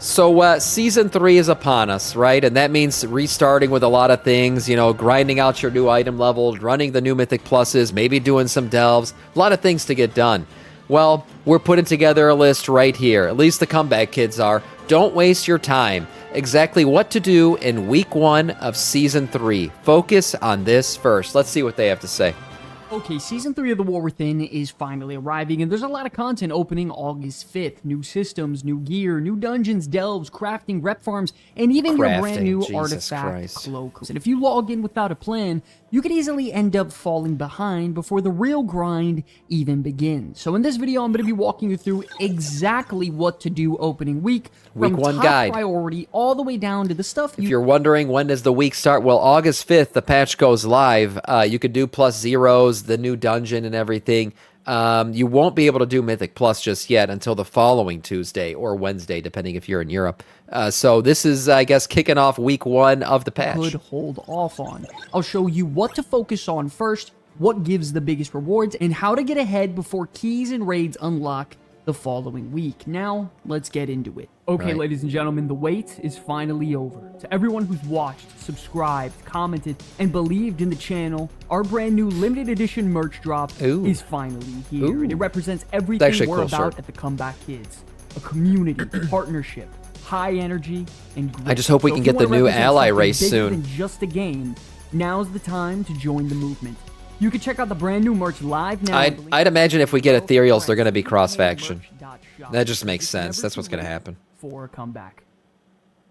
So season 3 is upon us, right? And that means restarting with a lot of things, you know, grinding out your new item levels, running the new Mythic Pluses, maybe doing some delves, a lot of things to get done. Well, we're putting together a list right here. At least the comeback kids are. Don't waste your time. Exactly what to do in week 1 of season 3. Focus on this first. Let's see what they have to say. Okay, Season 3 of The War Within is finally arriving, and there's a lot of content opening August 5th. New systems, new gear, new dungeons, delves, crafting, rep farms, and even your brand new artifact, Cloak. And if you log in without a plan, you could easily end up falling behind before the real grind even begins. So in this video, I'm going to be walking you through exactly what to do opening week. Week from 1 top guide. priority all the way down to the stuff If you're wondering when does the week start, well, August 5th, the patch goes live. You could do plus zeros, the new dungeon and everything. You won't be able to do Mythic Plus just yet until the following Tuesday or Wednesday, depending if you're in Europe. So this is, I guess, kicking off week 1 of the patch. Could hold off on. I'll show you what to focus on first, what gives the biggest rewards, and how to get ahead before keys and raids unlock the following week. Now, let's get into it. Okay, ladies and gentlemen, the wait is finally over. To everyone who's watched, subscribed, commented, and believed in the channel, our brand new limited edition merch drop is finally here. And it represents everything we're about at the Comeback Kids. A community, partnership, high energy, and grit. I just hope we can get the new ally race soon. Than just a game, now's the time to join the movement. You can check out the brand new merch live now. I'd imagine if we get ethereals, they're going to be cross-faction. That just makes sense. That's what's going to happen. For a comeback.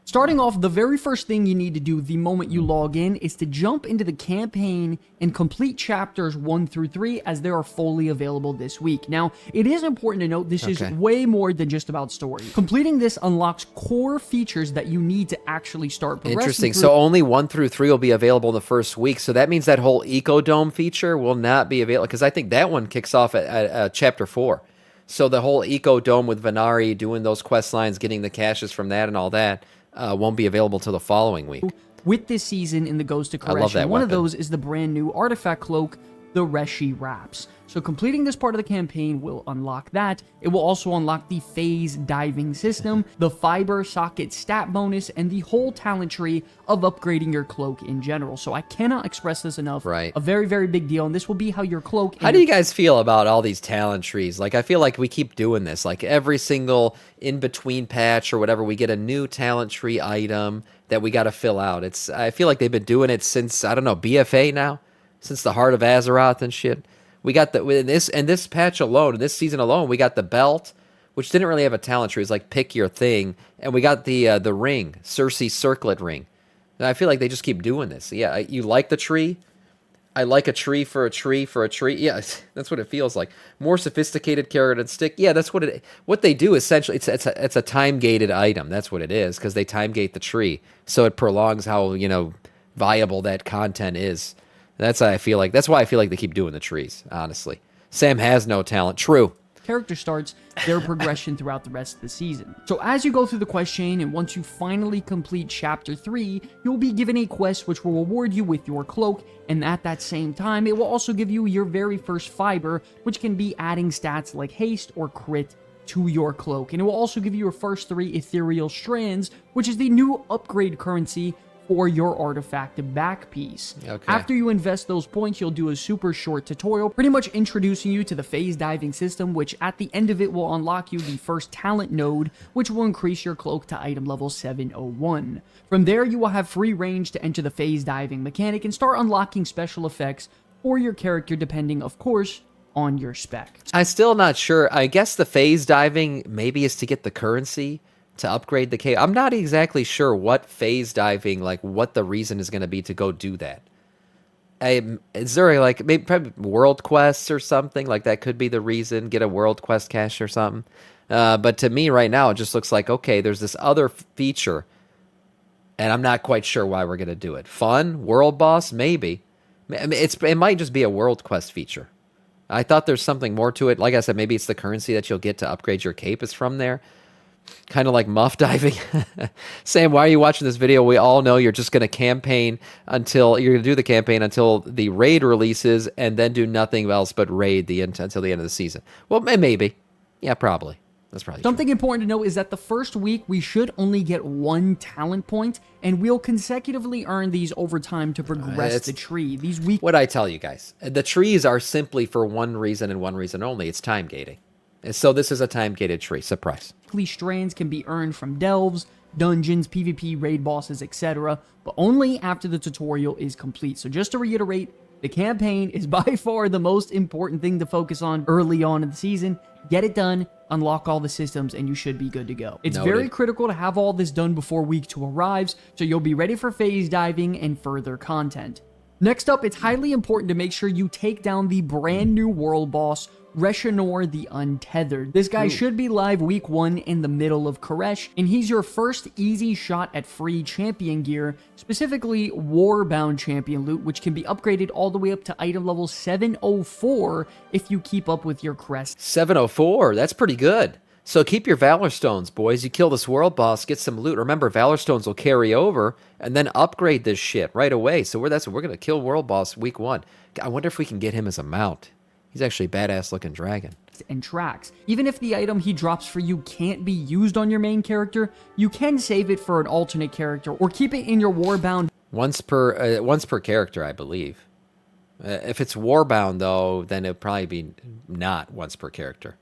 Starting off, the very first thing you need to do the moment you log in is to jump into the campaign and complete chapters 1 through 3 as they are fully available this week. Now, it is important to note this is way more than just about story. Completing this unlocks core features that you need to actually start progressing. Interesting. So only 1 through 3 will be available in the first week. So that means that whole Eco Dome feature will not be available, because I think that one kicks off at chapter 4. So the whole Eco Dome with Venari, doing those quest lines, getting the caches from that and all that, won't be available till the following week. With this season in the Ghost of Correction, one of those is the brand new artifact cloak, the Reshi Wraps. So completing this part of the campaign will unlock that. It will also unlock the phase diving system, the fiber socket stat bonus, and the whole talent tree of upgrading your cloak in general. So I cannot express this enough. Right. A very, very big deal, and this will be how your cloak... How do you guys feel about all these talent trees? Like, I feel like we keep doing this. Like, every single in-between patch or whatever, we get a new talent tree item that we got to fill out. I feel like they've been doing it since, I don't know, BFA now? Since the Heart of Azeroth and shit. We got in this patch alone, in this season alone, we got the belt, which didn't really have a talent tree. It's like pick your thing. And we got the ring, Cersei Circlet ring. And I feel like they just keep doing this. Yeah, you like the tree? I like a tree for a tree for a tree. Yeah, that's what it feels like. More sophisticated carrot and stick. Yeah, that's what they do essentially. It's a time-gated item. That's what it is, because they time-gate the tree. So it prolongs how, viable that content is. That's how I feel like. That's why I feel like they keep doing the trees, honestly. Sam has no talent. True. Character starts their progression throughout the rest of the season. So as you go through the quest chain, and once you finally complete chapter 3, you'll be given a quest which will reward you with your cloak, and at that same time, it will also give you your very first fiber, which can be adding stats like haste or crit to your cloak. And it will also give you your first 3 ethereal strands, which is the new upgrade currency for your artifact back piece. After you invest those points, you'll do a super short tutorial, pretty much introducing you to the phase diving system, which at the end of it will unlock you the first talent node, which will increase your cloak to item level 701. From there, you will have free range to enter the phase diving mechanic and start unlocking special effects for your character, depending, of course, on your spec. I'm still not sure. I guess the phase diving maybe is to get the currency to upgrade the cave. I'm not exactly sure what phase diving, like what the reason is going to be to go do that. Is there like maybe probably world quests or something like that could be the reason? Get a world quest cache or something. But to me right now, it just looks like, okay, there's this other feature, and I'm not quite sure why we're going to do it. Fun? World boss? Maybe. I mean, it might just be a world quest feature. I thought there's something more to it. Like I said, maybe it's the currency that you'll get to upgrade your cape is from there. Kind of like muff diving. Sam, why are you watching this video? We all know you're just going to campaign until you're going to do the campaign until the raid releases, and then do nothing else but raid until the end of the season. Well, maybe. Yeah, probably. That's probably Something important to note is that the first week we should only get 1 talent point, and we'll consecutively earn these over time to progress the tree. These week what I tell you guys, the trees are simply for one reason and one reason only. It's time gating. And so this is a time gated tree. Surprise. weekly strands can be earned from delves, dungeons, PvP, raid bosses, etc., but only after the tutorial is complete. So just to reiterate, the campaign is by far the most important thing to focus on early on in the season. Get it done, unlock all the systems, and you should be good to go. It's very critical to have all this done before week 2 arrives, so you'll be ready for phase diving and further content. Next up, it's highly important to make sure you take down the brand new world boss, Renor the Untethered. This guy should be live week 1 in the middle of Koresh, and he's your first easy shot at free champion gear, specifically Warbound champion loot, which can be upgraded all the way up to item level 704 if you keep up with your crest. 704, that's pretty good. So keep your Valor Stones, boys. You kill this world boss, get some loot. Remember, Valor Stones will carry over and then upgrade this shit right away. So we're going to kill world boss week 1. I wonder if we can get him as a mount. He's actually a badass looking dragon. And tracks. Even if the item he drops for you can't be used on your main character, you can save it for an alternate character or keep it in your Warbound. Once per character, I believe. If it's Warbound, though, then it'll probably be not once per character.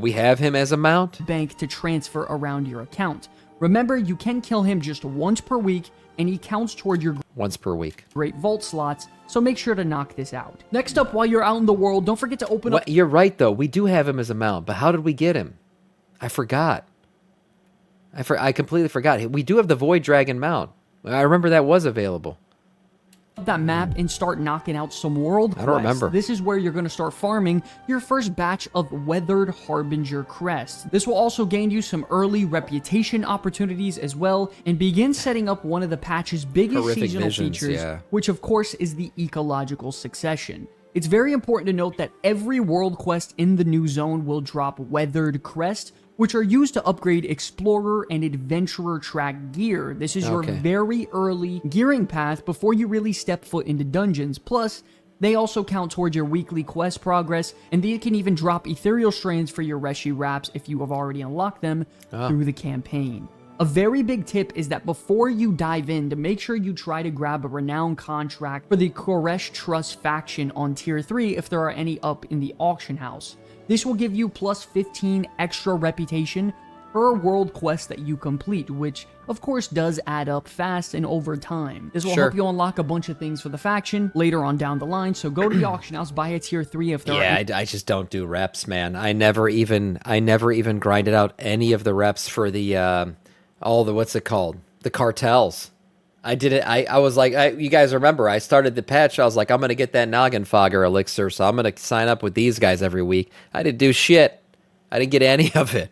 We have him as a mount. Bank to transfer around your account. Remember, you can kill him just once per week, and he counts toward your once per week. Great Vault slots, so make sure to knock this out. Next up, while you're out in the world, don't forget to open up... You're right, though. We do have him as a mount, but how did we get him? I forgot. I completely forgot. We do have the Void Dragon mount. I remember that was available. That map and start knocking out some world quests. I don't remember. This is where you're going to start farming your first batch of Weathered Harbinger crests. This will also gain you some early reputation opportunities as well, and begin setting up one of the patch's biggest Horrific seasonal visions, features, which of course is the ecological succession. It's very important to note that every world quest in the new zone will drop Weathered Crest, which are used to upgrade Explorer and Adventurer track gear. This is your very early gearing path before you really step foot into dungeons. Plus, they also count towards your weekly quest progress, and they can even drop Ethereal Strands for your Reshi Wraps if you have already unlocked them through the campaign. A very big tip is that before you dive in, to make sure you try to grab a Renown contract for the Koresh Trust faction on Tier 3 if there are any up in the auction house. This will give you plus 15 extra reputation per world quest that you complete, which of course does add up fast and over time. This will help you unlock a bunch of things for the faction later on down the line, so go to the auction house, buy a Tier 3 if there are... I just don't do reps, man. I never even grinded out any of the reps for the, what's it called? The cartels. I did it. I was like, you guys remember, I started the patch. I was like, I'm going to get that Noggin Fogger elixir, so I'm going to sign up with these guys every week. I didn't do shit. I didn't get any of it.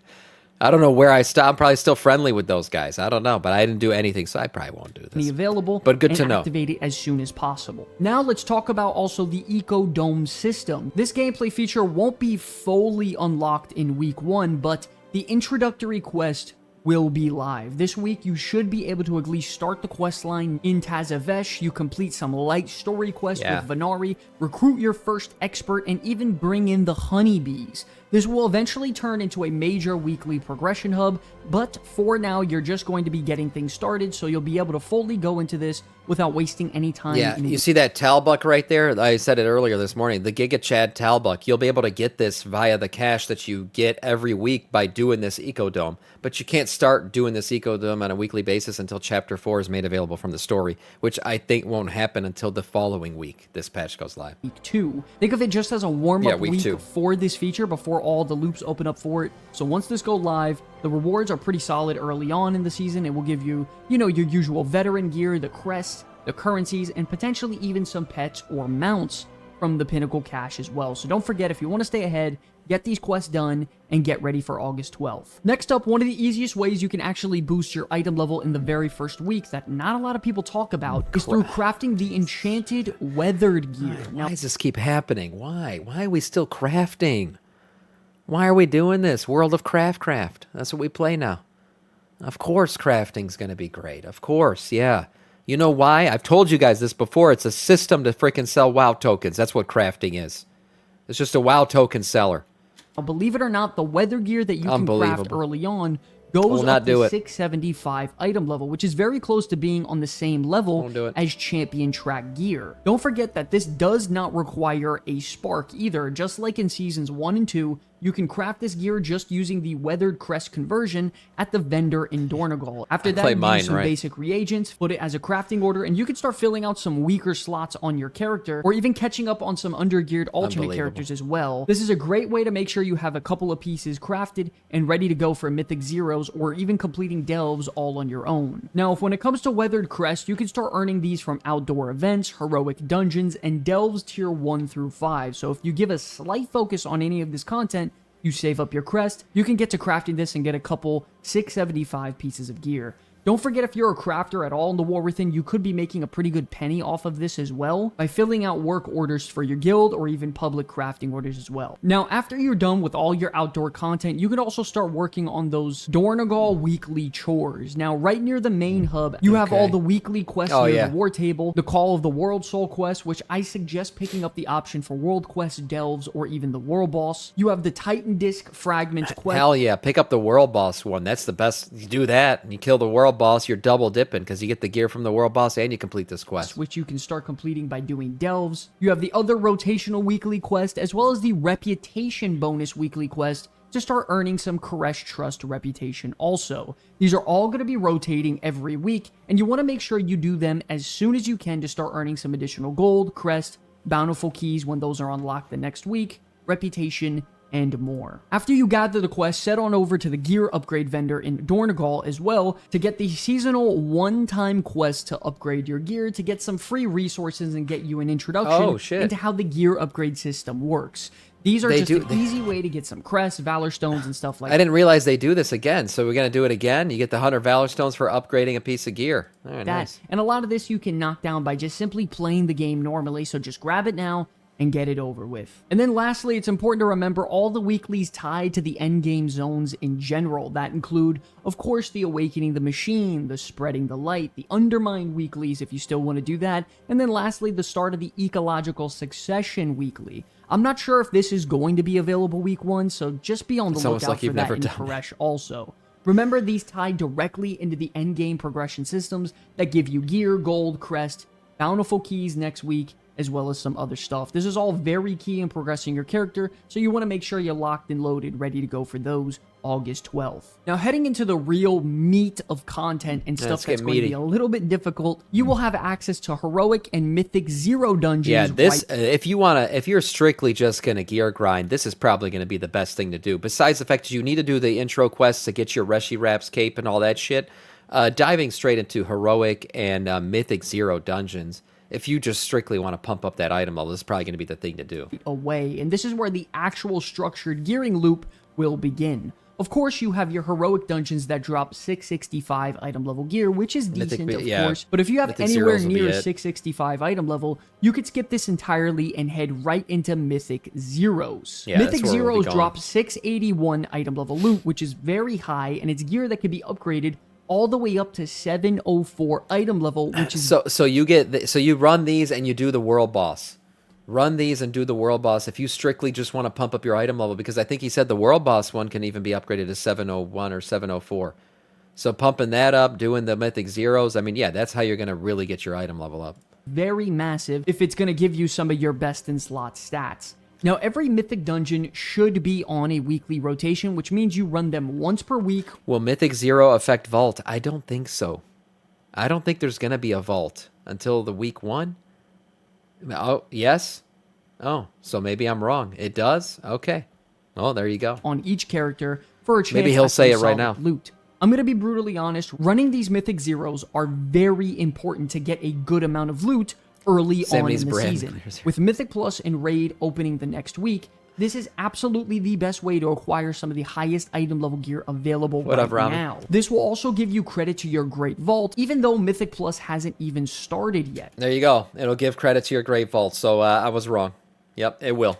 I don't know where I stopped. I'm probably still friendly with those guys. I don't know, but I didn't do anything, so I probably won't do this. Available, but good to know. Activate it as soon as possible. Now let's talk about also the Eco Dome system. This gameplay feature won't be fully unlocked in week 1, but the introductory quest will be live. This week, you should be able to at least start the quest line in Tazavesh. You complete some light story quests with Venari, recruit your first expert, and even bring in the honeybees. This will eventually turn into a major weekly progression hub, but for now, you're just going to be getting things started, so you'll be able to fully go into this without wasting any time. Yeah, you see that Talbuck right there? I said it earlier this morning, the Giga Chad Talbuck. You'll be able to get this via the cash that you get every week by doing this Ecodome, but you can't start doing this Ecodome on a weekly basis until Chapter 4 is made available from the story, which I think won't happen until the following week this patch goes live. Week 2. Think of it just as a warm-up week for this feature before all the loops open up for it. So once this goes live, the rewards are pretty solid early on in the season. It will give you, your usual veteran gear, the crests, the currencies, and potentially even some pets or mounts from the Pinnacle cache as well. So don't forget, if you want to stay ahead, get these quests done, and get ready for August 12th. Next up, one of the easiest ways you can actually boost your item level in the very first week that not a lot of people talk about is through crafting the Enchanted Weathered gear. Why does this keep happening? Why? Why are we still crafting? Why are we doing this? World of Craft. That's what we play now. Of course crafting's going to be great. Of course, yeah. You know why? I've told you guys this before. It's a system to freaking sell WoW tokens. That's what crafting is. It's just a WoW token seller. Now, believe it or not, the weather gear that you can craft Unbelievable. early on goes Will not up do to it. 675 item level, which is very close to being on the same level Won't do it. as champion track gear. Don't forget that this does not require a spark either. Just like in seasons 1 and 2, you can craft this gear just using the weathered crest conversion at the vendor in Dornogal. After that, you use some basic reagents, put it as a crafting order, and you can start filling out some weaker slots on your character, or even catching up on some undergeared alternate characters as well. This is a great way to make sure you have a couple of pieces crafted and ready to go for Mythic Zeros, or even completing delves all on your own. Now, if when it comes to weathered crest, you can start earning these from outdoor events, heroic dungeons, and delves tier 1 through 5. So if you give a slight focus on any of this content, you save up your crest, you can get to crafting this and get a couple 675 pieces of gear. Don't forget, if you're a crafter at all in the war within, you could be making a pretty good penny off of this as well by filling out work orders for your guild or even public crafting orders as well. Now, after you're done with all your outdoor content, you can also start working on those Dornogal weekly chores. Now, right near the main hub, you have all the weekly quests near the war table, the Call of the World Soul quest, which I suggest picking up the option for World Quest delves or even the World Boss. You have the Titan Disc Fragments quest. Hell yeah, pick up the World Boss one. That's the best. You do that and you kill the World Boss, you're double dipping because you get the gear from the World Boss and you complete this quest, which you can start completing by doing delves. You have the other rotational weekly quest as well as the reputation bonus weekly quest to start earning some Koresh Trust reputation also. These are all going to be rotating every week, and you want to make sure you do them as soon as you can to start earning some additional gold, crest, bountiful keys when those are unlocked the next week, reputation, and more. After you gather the quest, head on over to the gear upgrade vendor in Dornogal as well to get the seasonal one-time quest to upgrade your gear to get some free resources and get you an introduction into how the gear upgrade system works. These are just an easy way to get some crests, Valor Stones, and stuff like that. I didn't realize they do this again, so we're going to do it again. You get the 100 Valor Stones for upgrading a piece of gear. Nice. And a lot of this you can knock down by just simply playing the game normally, so just grab it now and get it over with. And then lastly, it's important to remember all the weeklies tied to the endgame zones in general. That include, of course, the Awakening the Machine, the Spreading the Light, the Undermine weeklies if you still want to do that, and then lastly, the start of the Ecological Succession weekly. I'm not sure if this is going to be available week 1, so just be on the lookout for that in Koresh also. Remember, these tie directly into the endgame progression systems that give you gear, gold, crest, bountiful keys next week, as well as some other stuff. This is all very key in progressing your character, so you want to make sure you're locked and loaded, ready to go for those August 12th. Now, heading into the real meat of content and stuff that's going to be a little bit difficult, you will have access to Heroic and Mythic Zero dungeons. Yeah, this, if you're strictly just going to gear grind, this is probably going to be the best thing to do. Besides the fact that you need to do the intro quests to get your Reshi Raps cape and all that shit, diving straight into Heroic and Mythic Zero dungeons, if you just strictly want to pump up that item level, this is probably going to be the thing to do. And this is where the actual structured gearing loop will begin. Of course, you have your heroic dungeons that drop 665 item level gear, which is decent, of course. But if you have Mythic anywhere near 665 item level, you could skip this entirely and head right into Mythic Zeros. Yeah, Mythic Zeros drop 681 item level loot, which is very high, and it's gear that can be upgraded all the way up to 704 item level, which is so you run these and you do the world boss. Run these and do the world boss if you strictly just want to pump up your item level, because I think he said the world boss one can even be upgraded to 701 or 704. So pumping that up, doing the Mythic Zeros, I mean, yeah, that's how you're going to really get your item level up. Very massive if it's going to give you some of your best in slot stats. Now, every Mythic dungeon should be on a weekly rotation, which means you run them once per week. Will Mythic Zero affect Vault? I don't think so. I don't think there's going to be a Vault until the week 1. Oh, yes? Oh, so maybe I'm wrong. It does? Okay. Oh, there you go. On each character for a chance. Maybe he'll say it right now. Loot. I'm going to be brutally honest. Running these Mythic Zeros are very important to get a good amount of loot early on in the season. With Mythic Plus and Raid opening the next week, this is absolutely the best way to acquire some of the highest item level gear available right now. This will also give you credit to your Great Vault, even though Mythic Plus hasn't even started yet. There you go. It'll give credit to your Great Vault, so I was wrong. Yep, it will.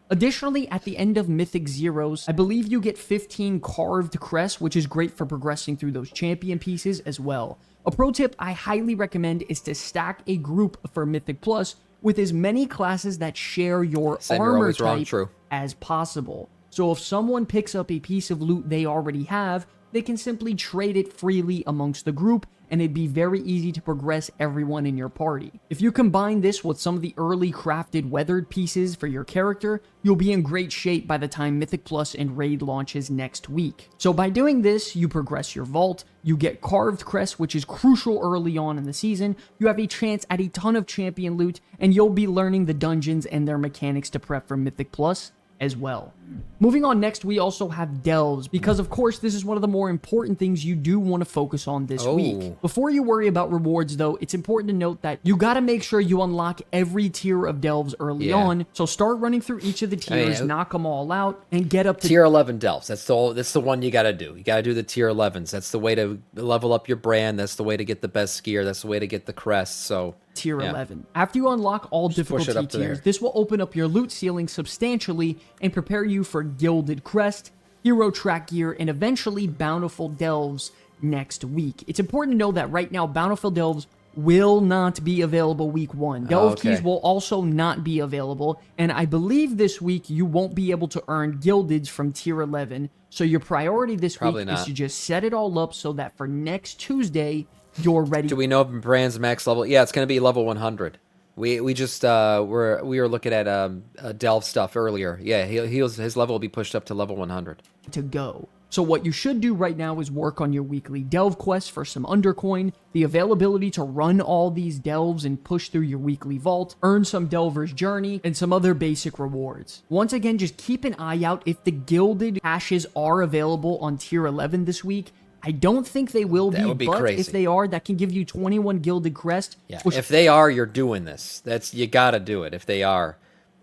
Additionally, at the end of Mythic Zeros, I believe you get 15 carved crests, which is great for progressing through those champion pieces as well. A pro tip I highly recommend is to stack a group for Mythic Plus with as many classes that share your armor type as possible. So if someone picks up a piece of loot they already have, they can simply trade it freely amongst the group, and it'd be very easy to progress everyone in your party. If you combine this with some of the early crafted weathered pieces for your character, you'll be in great shape by the time Mythic Plus and Raid launches next week. So by doing this, you progress your vault, you get carved crest, which is crucial early on in the season, you have a chance at a ton of champion loot, and you'll be learning the dungeons and their mechanics to prep for Mythic Plus as well. Moving on next, we also have delves, because of course this is one of the more important things you do want to focus on this week. Before you worry about rewards though, it's important to note that you got to make sure you unlock every tier of delves early on, so start running through each of the tiers, knock them all out, and get up to tier 11 delves. That's the one you got to do. You got to do the tier 11s. That's the way to level up your brand. That's the way to get the best gear. That's the way to get the crest. So tier 11. After you unlock all difficulty tiers, this will open up your loot ceiling substantially and prepare you for Gilded Crest, Hero Track Gear, and eventually Bountiful Delves next week. It's important to know that right now, Bountiful Delves will not be available week 1. Delve keys will also not be available, and I believe this week you won't be able to earn Gildeds from tier 11, so your priority this week is to just set it all up so that for next Tuesday, you're ready. Do we know if Brand's max level? Yeah, it's going to be level 100. We just we were looking at delve stuff earlier. Yeah, his level will be pushed up to level 100 to go. So what you should do right now is work on your weekly delve quests for some undercoin, the availability to run all these delves and push through your weekly vault, earn some Delver's Journey, and some other basic rewards. Once again, just keep an eye out if the gilded hashes are available on tier 11 this week. I don't think they will be, but crazy. If they are, that can give you 21 Gilded Crest. Yeah, if they are, you're doing this. You gotta do it if they are.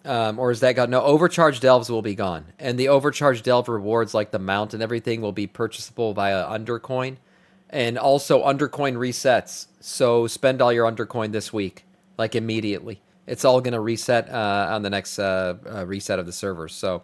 Or is that got no overcharged delves will be gone, and the overcharged delve rewards like the mount and everything will be purchasable via undercoin, and also undercoin resets. So spend all your undercoin this week, like immediately. It's all gonna reset on the next reset of the servers. So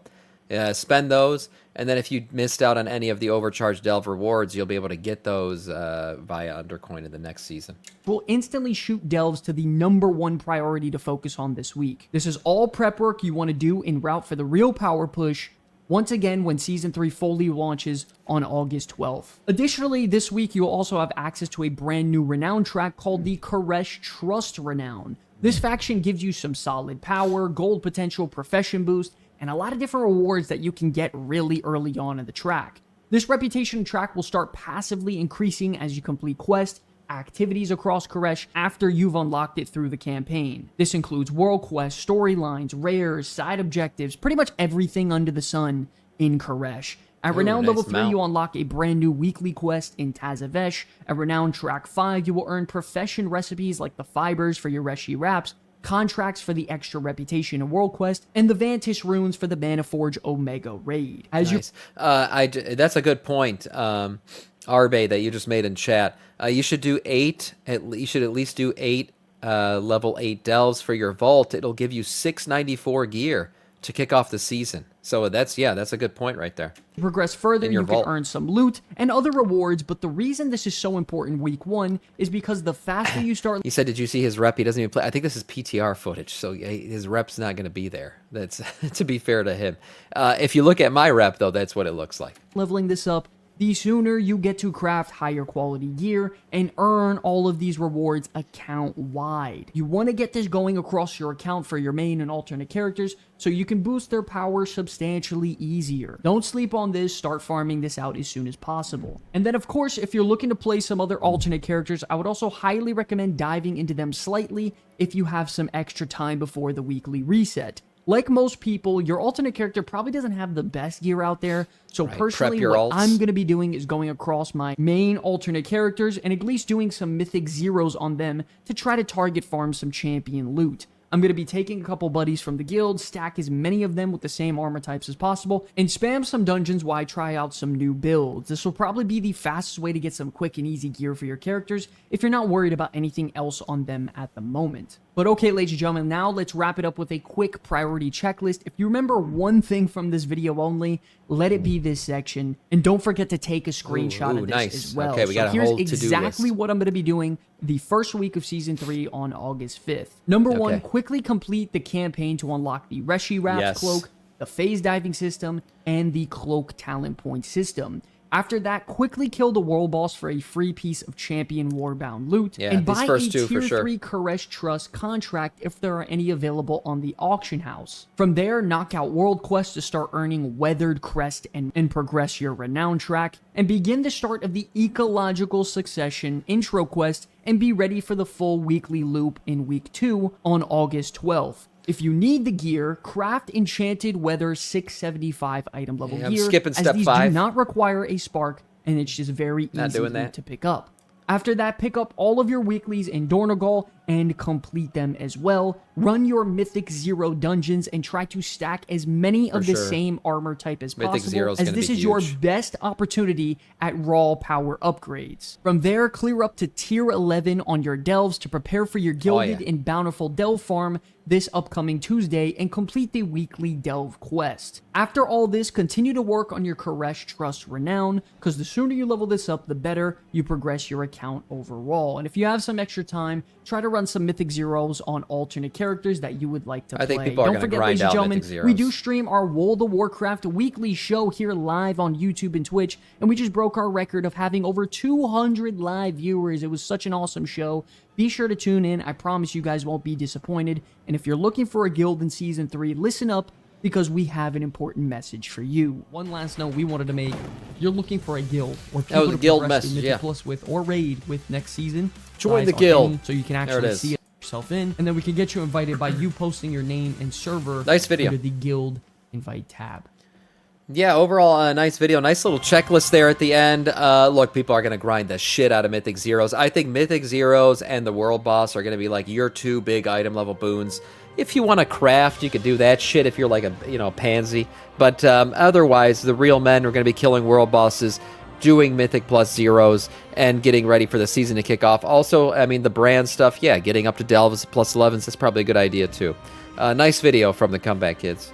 spend those, and then if you missed out on any of the overcharged delve rewards, you'll be able to get those via undercoin in the next season. We'll instantly shoot delves to the #1 priority to focus on this week. This is all prep work you want to do en route for the real power push, once again when Season 3 fully launches on August 12th. Additionally, this week you'll also have access to a brand new Renown track called the Koresh Trust Renown. This faction gives you some solid power, gold potential, profession boost, and a lot of different rewards that you can get really early on in the track. This reputation track will start passively increasing as you complete quests, activities across Koresh after you've unlocked it through the campaign. This includes world quests, storylines, rares, side objectives, pretty much everything under the sun in Koresh. At Renown level 3, you unlock a brand new weekly quest in Tazavesh. At Renown Track 5, you will earn profession recipes like the fibers for your Reshi wraps, contracts for the extra reputation and world quest, and the Vantish runes for the Manaforge Omega raid. That's a good point, Arbe, that you just made in chat. You should do 8. You should at least do 8 level 8 delves for your vault. It'll give you 694 gear to kick off the season. So that's a good point right there. Progress further, you can earn some loot and other rewards, but the reason this is so important week 1 is because the faster you start... He said, did you see his rep? He doesn't even play. I think this is PTR footage, so his rep's not going to be there. That's to be fair to him. If you look at my rep, though, that's what it looks like. Leveling this up, the sooner you get to craft higher quality gear and earn all of these rewards account-wide. You want to get this going across your account for your main and alternate characters so you can boost their power substantially easier. Don't sleep on this, start farming this out as soon as possible. And then of course, if you're looking to play some other alternate characters, I would also highly recommend diving into them slightly if you have some extra time before the weekly reset. Like most people, your alternate character probably doesn't have the best gear out there, so personally what I'm going to be doing is going across my main alternate characters and at least doing some mythic zeros on them to try to target farm some champion loot. I'm going to be taking a couple buddies from the guild, stack as many of them with the same armor types as possible, and spam some dungeons while I try out some new builds. This will probably be the fastest way to get some quick and easy gear for your characters if you're not worried about anything else on them at the moment. But okay, ladies and gentlemen, now let's wrap it up with a quick priority checklist. If you remember one thing from this video only, let it be this section. And don't forget to take a screenshot of this as well. Okay, we got a whole to-do list. Here's exactly what I'm going to be doing the first week of Season 3 on August 5th. Number 1, quickly complete the campaign to unlock the Reshi Wraps Cloak, the phase diving system, and the cloak talent point system. After that, quickly kill the world boss for a free piece of champion warbound loot, Yeah, and these buy a first two for tier sure. 3 Koresh Trust contract if there are any available on the auction house. From there, knock out world quests to start earning Weathered Crest and progress your Renown track, and begin the start of the Ecological Succession intro quest and be ready for the full weekly loop in week 2 on August 12th. If you need the gear, craft Enchanted Weather 675 item level Yeah, I'm gear, skipping as step these 5. do not require a spark, and it's just very Not easy doing that. to pick up. After that, pick up all of your weeklies in Dornogal and complete them as well. Run your Mythic Zero dungeons and try to stack as many of the sure. same armor type as Mythic possible, Zero's as gonna this be is your huge. best opportunity at raw power upgrades. From there, clear up to tier 11 on your delves to prepare for your Gilded yeah. and Bountiful Delve farm this upcoming Tuesday and complete the weekly delve quest. After all this, continue to work on your Koresh Trust Renown, because the sooner you level this up, the better you progress your account overall. And if you have some extra time, try to run some Mythic Zeros on alternate characters that you would like to play. I think people are Don't gonna forget, grind ladies and out gentlemen, Mythic we Zeros. do stream our World of Warcraft weekly show here live on YouTube and Twitch, and we just broke our record of having over 200 live viewers. It was such an awesome show. Be sure to tune in. I promise you guys won't be disappointed. And if you're looking for a guild in Season 3, listen up, because we have an important message for you. One last note we wanted to make. If you're looking for a guild or people was to a guild progress through message, Mythic yeah. Plus with or raid with next season, Join live the on guild. any, so you can There it actually is. see it yourself in, and then we can get you invited by you posting your name and server Nice video. under the guild invite tab. Yeah, overall, a nice video. Nice little checklist there at the end. Look, people are going to grind the shit out of Mythic Zeros. I think Mythic Zeros and the World Boss are going to be like your two big item level boons. If you want to craft, you could do that shit if you're like a pansy. But otherwise, the real men are going to be killing World Bosses, doing Mythic plus Zeros, and getting ready for the season to kick off. Also, I mean, the brand stuff, yeah, getting up to Delves plus 11s, that's probably a good idea too. Nice video from the Comeback Kids.